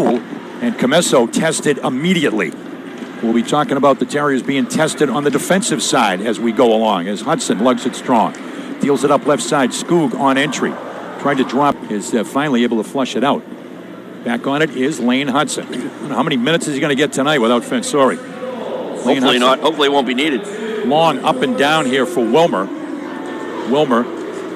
And Comesso tested immediately. We'll be talking about the Terriers being tested on the defensive side as we go along, as Hutson lugs it strong. Deals it up left side. Skoog on entry. Tried to drop, is finally able to flush it out. Back on it is Lane Hutson. I don't know how many minutes is he going to get tonight without Fensore? Hopefully not. Hopefully it won't be needed. Long up and down here for Wilmer. Wilmer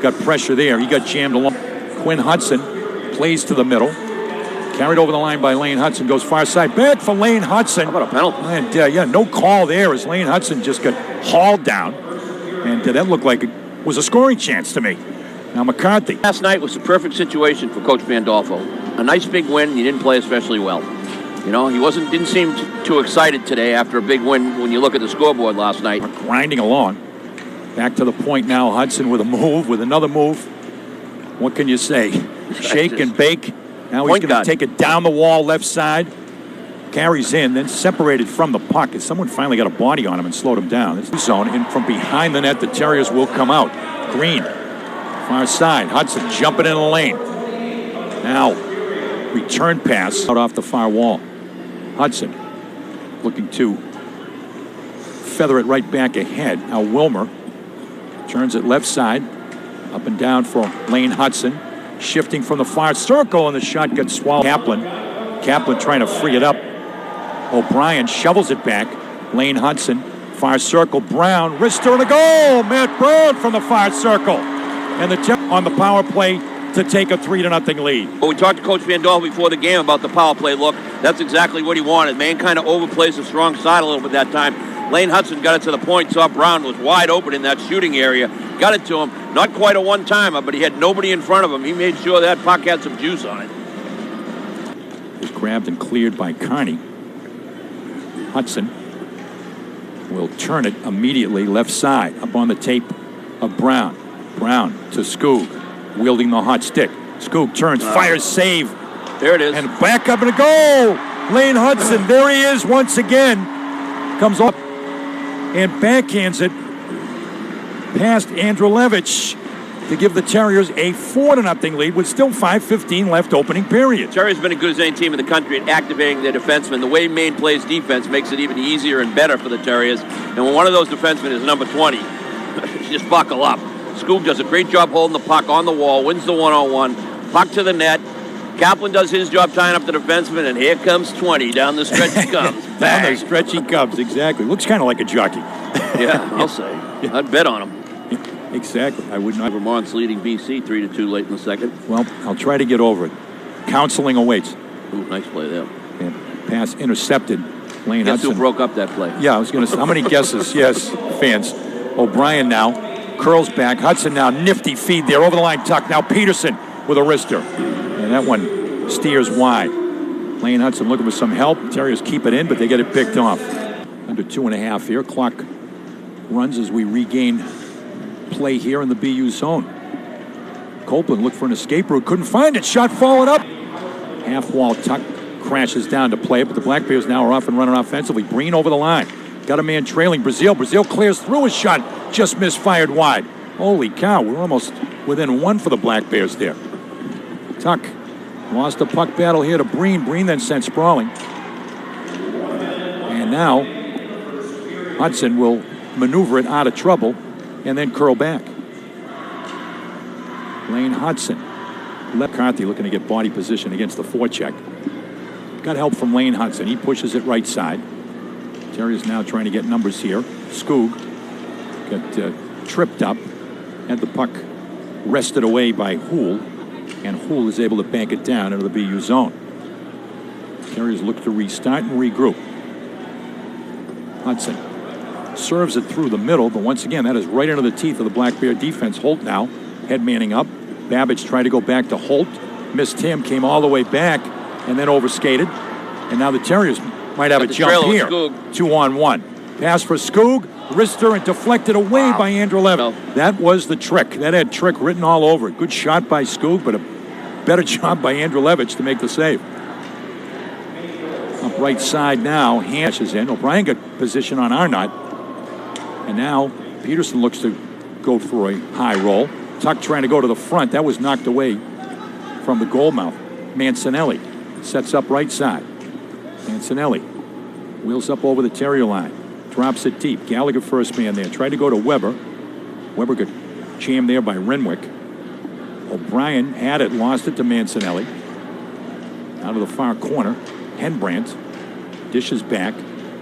got pressure there. He got jammed along. Quinn Hutson plays to the middle. Carried over the line by Lane Hutson. Goes far side. Back for Lane Hutson. How about a penalty? And yeah, no call there as Lane Hutson just got hauled down. And that looked like it was a scoring chance to me. Now McCarthy. Last night was the perfect situation for Coach Pandolfo. A nice big win. He didn't play especially well. You know, he didn't seem too excited today after a big win when you look at the scoreboard last night. Grinding along. Back to the point now. Hutson with a move, with another move. What can you say? Shake and bake. Now he's going to take it down the wall left side. Carries in, then separated from the puck as someone finally got a body on him and slowed him down. This zone in from behind the net. The Terriers will come out. Green. Far side. Hutson jumping in the lane. Now, return pass out off the far wall. Hutson looking to feather it right back ahead. Now Wilmer turns it left side. Up and down for Lane Hutson. Shifting from the far circle, and the shot gets swallowed. Kaplan trying to free it up. O'Brien shovels it back. Lane Hutson, far circle. Brown, wrister and a goal. Matt Brown from the far circle. And the on the power play to take a 3-0 lead. Well, we talked to Coach Pandolfo before the game about the power play look. That's exactly what he wanted. Maine kind of overplays the strong side a little bit that time. Lane Hutson got it to the point, saw Brown was wide open in that shooting area, got it to him. Not quite a one-timer, but he had nobody in front of him. He made sure that puck had some juice on it. Was grabbed and cleared by Carney. Hutson will turn it immediately left side, up on the tape of Brown. Brown to Skoog, wielding the hot stick. Skoog turns, fires, save. There it is. And back up and a goal! Lane Hutson, there he is once again. Comes up and backhands it past Andrelevich to give the Terriers a 4-0 lead with still 5:15 left opening period. Terriers have been as good as any team in the country at activating their defensemen. The way Maine plays defense makes it even easier and better for the Terriers. And when one of those defensemen is number 20, just buckle up. Skoog does a great job holding the puck on the wall, wins the one-on-one, puck to the net. Kaplan does his job tying up the defenseman, and here comes 20. Down the stretch he comes. Down the stretch he comes, exactly. Looks kind of like a jockey. Yeah, I'll say. Yeah. I'd bet on him. Yeah, exactly. I would not. Vermont's leading BC 3-2 late in the second. Well, I'll try to get over it. Counseling awaits. Ooh, nice play there. And pass intercepted. Lane Guess Hutson. who broke up that play? Yeah, I was going to say, how many guesses? Yes, fans. O'Brien now curls back. Hutson now, nifty feed there over the line. Tuch. Now Peterson with a wrister. And that one steers wide. Lane Hutson looking for some help. Terriers keep it in, but they get it picked off. Under 2.5 here. Clock runs as we regain play here in the BU zone. Copeland looked for an escape route. Couldn't find it. Shot followed up. Half wall. Tuch crashes down to play it, but the Black Bears now are off and running offensively. Breen over the line. Got a man trailing Brazil. Brazil clears through his shot. Just misfired wide. Holy cow. We're almost within one for the Black Bears there. Tuch lost the puck battle here to Breen. Breen then sent sprawling. And now Hutson will maneuver it out of trouble and then curl back. Lane Hutson. McCarthy looking to get body position against the forecheck. Got help from Lane Hutson. He pushes it right side. Terriers now trying to get numbers here. Skoog got tripped up. Had the puck wrested away by Houle. And Houle is able to bank it down into the BU zone. Terriers look to restart and regroup. Hutson serves it through the middle, but once again, that is right into the teeth of the Black Bear defense. Holt now, head manning up. Babbage tried to go back to Holt. Missed him, came all the way back, and then overskated. And now the Terriers might have a jump here. 2-on-1. Pass for Skoog. Wrister and deflected away by Andrelevich. No. That was the trick. That had trick written all over it. Good shot by Skoog, but a better job by Andrelevich to make the save. Up right side now, Hansch is in. O'Brien got position on Arnott. And now Peterson looks to go for a high roll. Tuch trying to go to the front. That was knocked away from the goal mouth. Mancinelli Sets up right side. Mancinelli wheels up over the Terrier line. Drops it deep. Gallagher first man there. Tried to go to Weber. Weber got jammed there by Renwick. O'Brien had it, lost it to Mancinelli. Out of the far corner. Henbrandt dishes back.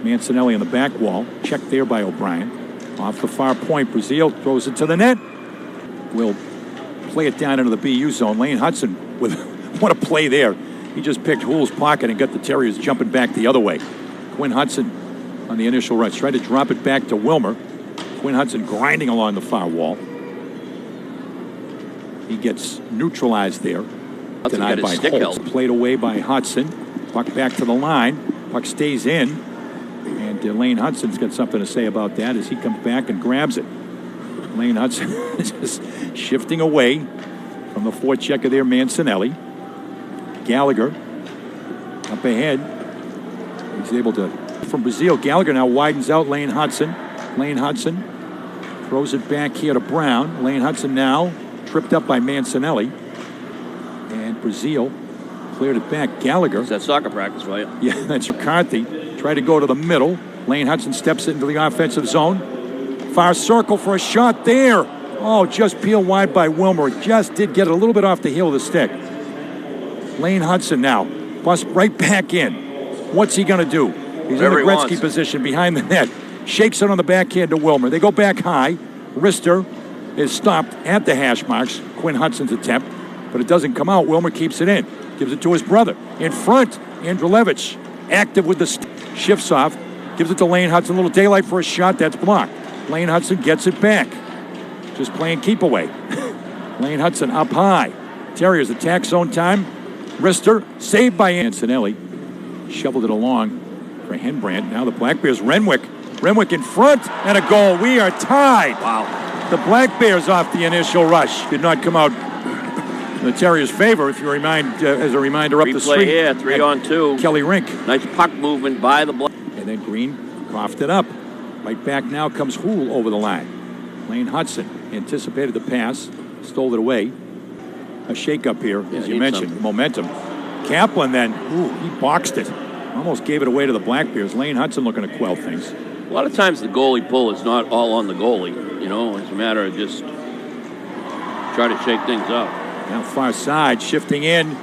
Mancinelli on the back wall. Checked there by O'Brien. Off the far point. Brazil throws it to the net. Will play it down into the BU zone. Lane Hutson with what a play there. He just picked Houle's pocket and got the Terriers jumping back the other way. Quinn Hutson on the initial rush. Tried to drop it back to Wilmer. Quinn Hutson grinding along the far wall. He gets neutralized there. Denied by Holtz. Played away by Hutson. Puck back to the line. Puck stays in. And Lane Hutson's got something to say about that as he comes back and grabs it. Lane Hutson is just shifting away from the forechecker there, Mancinelli. Gallagher up ahead. He's able to, from Brazil, Gallagher now widens out Lane Hutson. Lane Hutson throws it back here to Brown. Lane Hutson now tripped up by Mancinelli. And Brazil cleared it back. Gallagher. Is that soccer practice, right? Yeah, that's McCarthy. Tried to go to the middle. Lane Hutson steps into the offensive zone. Far circle for a shot there. Oh, just peeled wide by Wilmer. Just did get it a little bit off the heel of the stick. Lane Hutson now. Bust right back in. What's he going to do? He's in the Gretzky position behind the net. Shakes it on the backhand to Wilmer. They go back high. Rister is stopped at the hash marks. Quinn Hudson's attempt. But it doesn't come out. Wilmer keeps it in. Gives it to his brother. In front, Andrulevich. Active with the shifts off. Gives it to Lane Hutson. A little daylight for a shot. That's blocked. Lane Hutson gets it back. Just playing keep away. Lane Hutson up high. Terriers attack zone time. Rister saved by Mancinelli. Shoveled it along for Henbrandt. Now the Black Bears. Renwick. Renwick in front and a goal. We are tied. Wow. The Black Bears off the initial rush. Did not come out in the Terriers' favor. If you remind, as a reminder, up the street. Here, 3-on-2. Kelly Rink. Nice puck movement by the Black. And then Green coughed it up. Right back now comes Houle over the line. Lane Hutson anticipated the pass, stole it away. A shake-up here, as you mentioned, momentum. Kaplan then, he boxed it. Almost gave it away to the Black Bears. Lane Hutson looking to quell things. A lot of times the goalie pull is not all on the goalie. You know, it's a matter of just try to shake things up. Now far side, shifting in.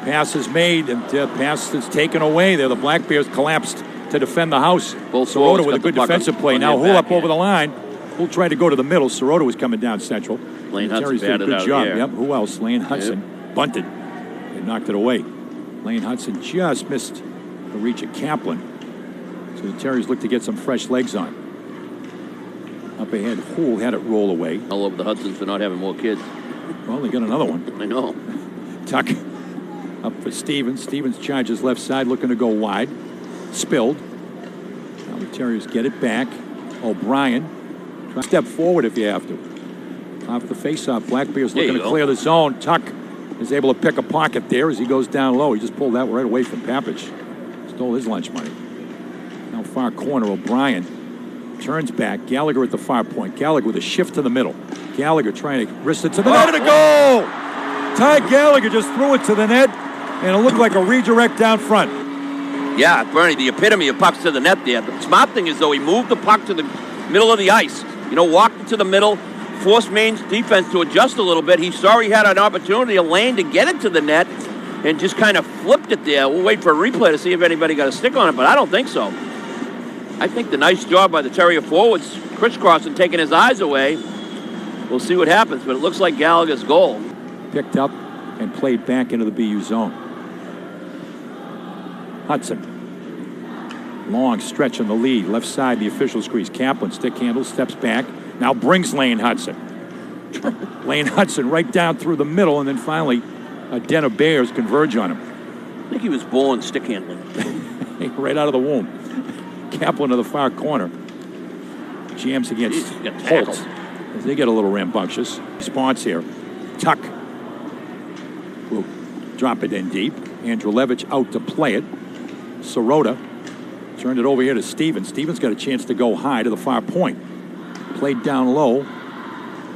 Pass is made, and pass is taken away there. The Black Bears collapsed to defend the house. Sirota with a good defensive play. Now Houle up over the line. Houle tried to go to the middle. Sirota was coming down central. Lane Hutson did a good job. Yep. Who else? Lane Hutson bunted and knocked it away. Lane Hutson just missed the reach of Kaplan. So the Terriers look to get some fresh legs on. Up ahead, Houle had it roll away. All over the Hudsons for not having more kids. Well, they got another one. I know. Tuch up for Stevens. Stevens charges left side, looking to go wide. Spilled. Now the Terriers get it back. O'Brien. Try to step forward if you have to. Off the face-off, Black Bears looking to clear the zone. Tuch is able to pick a pocket there as he goes down low. He just pulled that right away from Papich. Stole his lunch money. Now far corner, O'Brien turns back. Gallagher at the far point. Gallagher with a shift to the middle. Gallagher trying to wrist it to the net and a goal! Ty Gallagher just threw it to the net, and it looked like a redirect down front. Yeah, Bernie, the epitome of pucks to the net there. The smart thing is, though, he moved the puck to the middle of the ice. You know, walked it to the middle, forced Maine's defense to adjust a little bit. He saw he had an opportunity, a lane to get it to the net, and just kind of flipped it there. We'll wait for a replay to see if anybody got a stick on it, but I don't think so. I think the nice job by the Terrier forwards, crisscrossing, taking his eyes away. We'll see what happens, but it looks like Gallagher's goal. Picked up and played back into the BU zone. Hutson. Long stretch on the lead. Left side, the official squeeze. Kaplan, stick handle, steps back. Now brings Lane Hutson. Lane Hutson right down through the middle, and then finally a den of Bears converge on him. I think he was born stick handling. Right out of the womb. Kaplan to the far corner. Jams against Holtz. As they get a little rambunctious. Response here. Tuch will drop it in deep. Andrulevich out to play it. Sirota turned it over here to Stevens. Stevens got a chance to go high to the far point. Played down low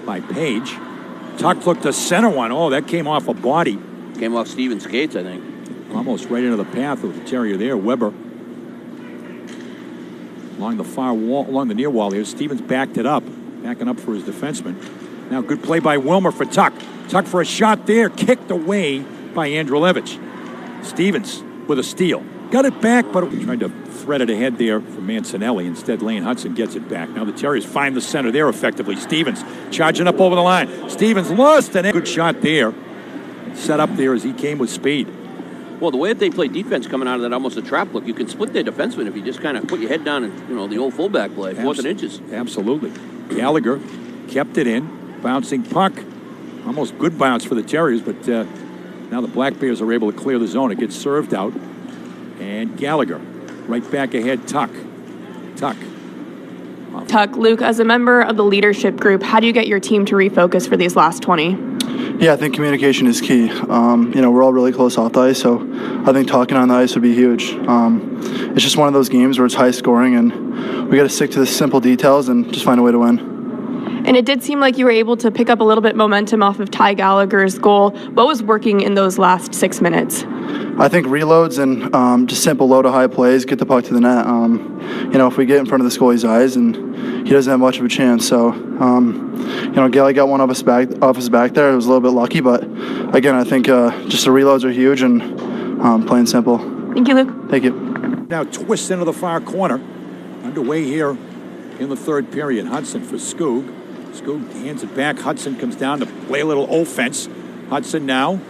by Page. Tuch looked to center one. Oh, that came off a body. Came off Stevens' skates, I think. Almost right into the path of the Terrier there. Weber along the far wall, along the near wall here. Stevens backed it up, backing up for his defenseman. Now good play by Wilmer for Tuch. Tuch for a shot there, kicked away by Andrelevich. Stevens with a steal. Got it back, but tried to thread it ahead there for Mancinelli. Instead, Lane Hutson gets it back. Now the Terriers find the center there effectively. Stevens charging up over the line. Stevens lost a good shot there. Set up there as he came with speed. Well, the way that they play defense coming out of that almost a trap look, you can split their defenseman if you just kind of put your head down and, the old fullback play, 4th and inches. Absolutely. Gallagher kept it in. Bouncing puck. Almost good bounce for the Terriers, but now the Black Bears are able to clear the zone. It gets served out. And Gallagher right back ahead. Tuch. Luke, as a member of the leadership group, how do you get your team to refocus for these last 20? Yeah, I think communication is key. We're all really close off the ice, so I think talking on the ice would be huge. It's just one of those games where it's high scoring, and we got to stick to the simple details and just find a way to win. And it did seem like you were able to pick up a little bit momentum off of Ty Gallagher's goal. What was working in those last 6 minutes? I think reloads and just simple low to high plays, get the puck to the net. If we get in front of the goalie's eyes, and he doesn't have much of a chance. So, Gally got one off his back there. It was a little bit lucky, but again, I think just the reloads are huge and plain simple. Thank you, Luke. Thank you. Now twists into the far corner. Underway here in the third period. Hutson for Skoog. Skoog hands it back. Hutson comes down to play a little offense. Hutson now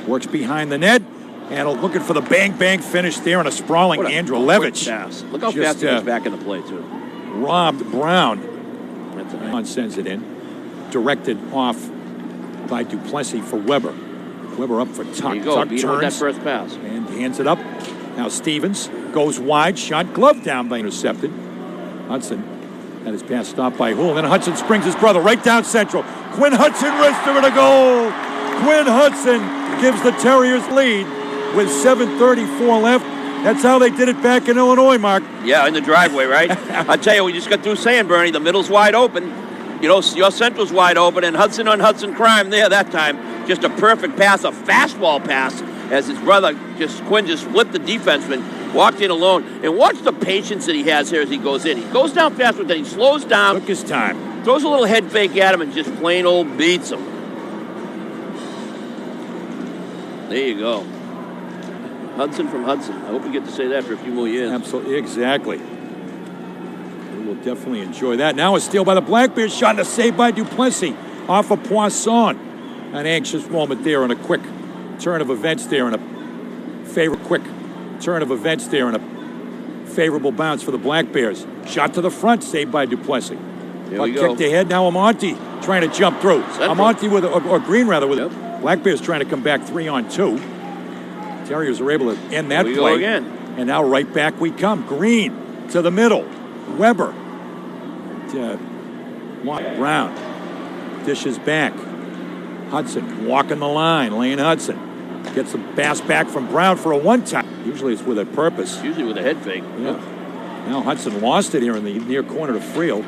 works behind the net. And looking for the bang-bang finish there on a sprawling Andrelevich. Look how fast he gets back in the play, too. Robbed Brown. That's a Brown sends it in. Directed off by Duplessis for Weber. Weber up for Tuch. There you go. Tuch turns. turns That first pass. and hands it up. Now Stevens goes wide. Shot glove down by intercepted. Hutson had his pass stopped by Hull. Then Hutson springs his brother right down central. Quinn Hutson wrists him in a goal. Quinn Hutson gives the Terriers lead with 7:34 left. That's how they did it back in Illinois, Mark. Yeah, in the driveway, right? I tell you, we just got through saying, Bernie, the middle's wide open. Your central's wide open, and Hutson on Hutson crime there that time. Just a perfect pass, a fastball pass, as his brother, Quinn, just flipped the defenseman, walked in alone. And watch the patience that he has here as he goes in. He goes down fast, but then he slows down. Took his time. Throws a little head fake at him and just plain old beats him. There you go. Hudson from Hudson. I hope we get to say that for a few more years. Absolutely, exactly. We will definitely enjoy that. Now a steal by the Black Bears, shot and a save by Duplessis off of Poisson. An anxious moment there and a quick turn of events there and a favorable bounce for the Black Bears. Shot to the front, saved by Duplessis. Puck kicked ahead, now Amonte trying to jump through. Amonte or Green rather with Black Bears trying to come back 3-on-2. Terriers are able to end that play. Again. And now right back we come. Green to the middle. Weber. Brown. Dishes back. Hudson walking the line. Lane Hudson gets the pass back from Brown for a one-time. Usually it's with a purpose. Usually with a head fake. Yeah. Now Hudson lost it here in the near corner to Friel.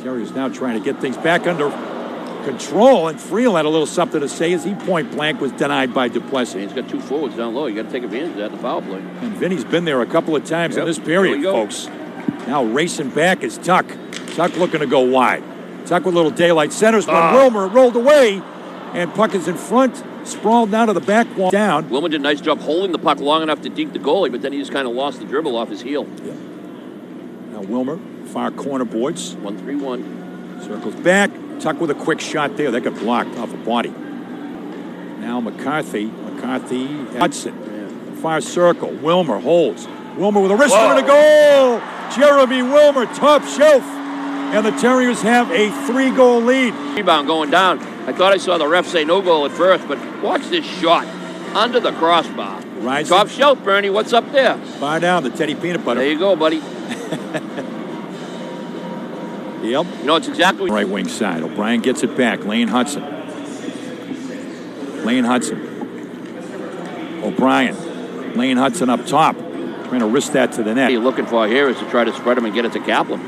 Terriers now trying to get things back under control, and Friel had a little something to say as he point blank was denied by Duplessis. He's got two forwards down low. You got to take advantage of that in the foul play. And Vinny's been there a couple of times in this period, folks. Now racing back is Tuch. Tuch looking to go wide. Tuch with a little daylight centers, but Wilmer rolled away, and puck is in front, sprawled down to the back wall down. Wilmer did a nice job holding the puck long enough to deke the goalie, but then he just kind of lost the dribble off his heel. Yeah. Now Wilmer, far corner boards. 1-3-1. Circles back. Tuch with a quick shot there. That got blocked off a body. Now McCarthy, Hudson. Yeah. Far circle. Wilmer holds. Wilmer with a wrist and a goal. Jeremy Wilmer, top shelf. And the Terriers have a 3-goal lead. Rebound going down. I thought I saw the ref say no goal at first, but watch this shot under the crossbar. Rising. Top shelf, Bernie. What's up there? Far down, the Teddy Peanut Butter. There you go, buddy. Yep. It's exactly right wing side. O'Brien gets it back. Lane Hutson. O'Brien. Lane Hutson up top. Trying to wrist that to the net. What you're looking for here is to try to spread him and get it to Kaplan.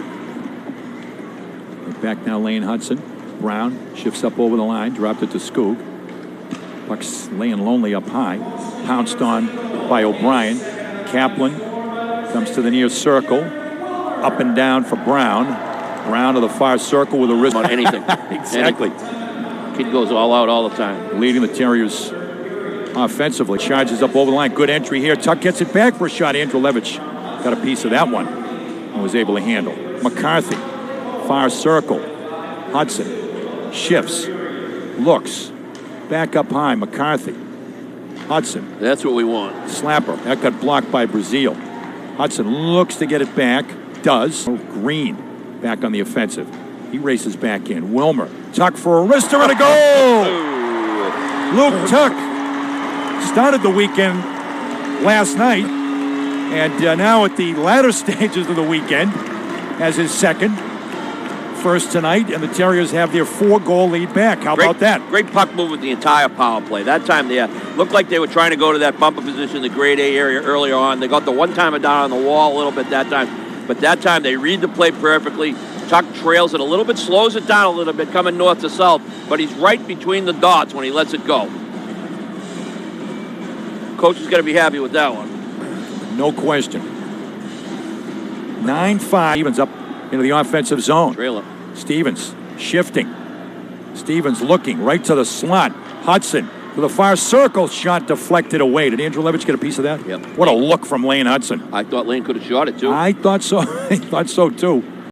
Right back now, Lane Hutson. Brown shifts up over the line. Dropped it to Skoog. Puck's laying lonely up high. Pounced on by O'Brien. Kaplan comes to the near circle. Up and down for Brown. Brown to the far circle with a wrist. On anything. Exactly. Kid goes all out all the time. Leading the Terriers offensively. Charges up over the line. Good entry here. Tuch gets it back for a shot. Andrew Levitch got a piece of that one and was able to handle. McCarthy. Far circle. Hutson shifts. Looks. Back up high. McCarthy. Hutson. That's what we want. Slapper. That got blocked by Brazil. Hutson looks to get it back. Does. Green back on the offensive. He races back in. Wilmer. Tuch for a wrister and a goal! Luke Tuch started the weekend last night, and now at the latter stages of the weekend has his second. First tonight, and the Terriers have their 4-goal lead back. How about that? Great puck move with the entire power play. That time they looked like they were trying to go to that bumper position in the grade A area earlier on. They got the one-timer down on the wall a little bit that time. But that time they read the play perfectly. Tuch trails it a little bit, slows it down a little bit, coming north to south. But he's right between the dots when he lets it go. Coach is going to be happy with that one. No question. 9-5. Stevens up into the offensive zone. Trailer. Stevens shifting. Stevens looking right to the slot. Hutson to the far circle. Shot deflected away. Did Andrew Levitch get a piece of that? Yep. What a look from Lane Hutson. I thought Lane could have shot it too. I thought so. I thought so too.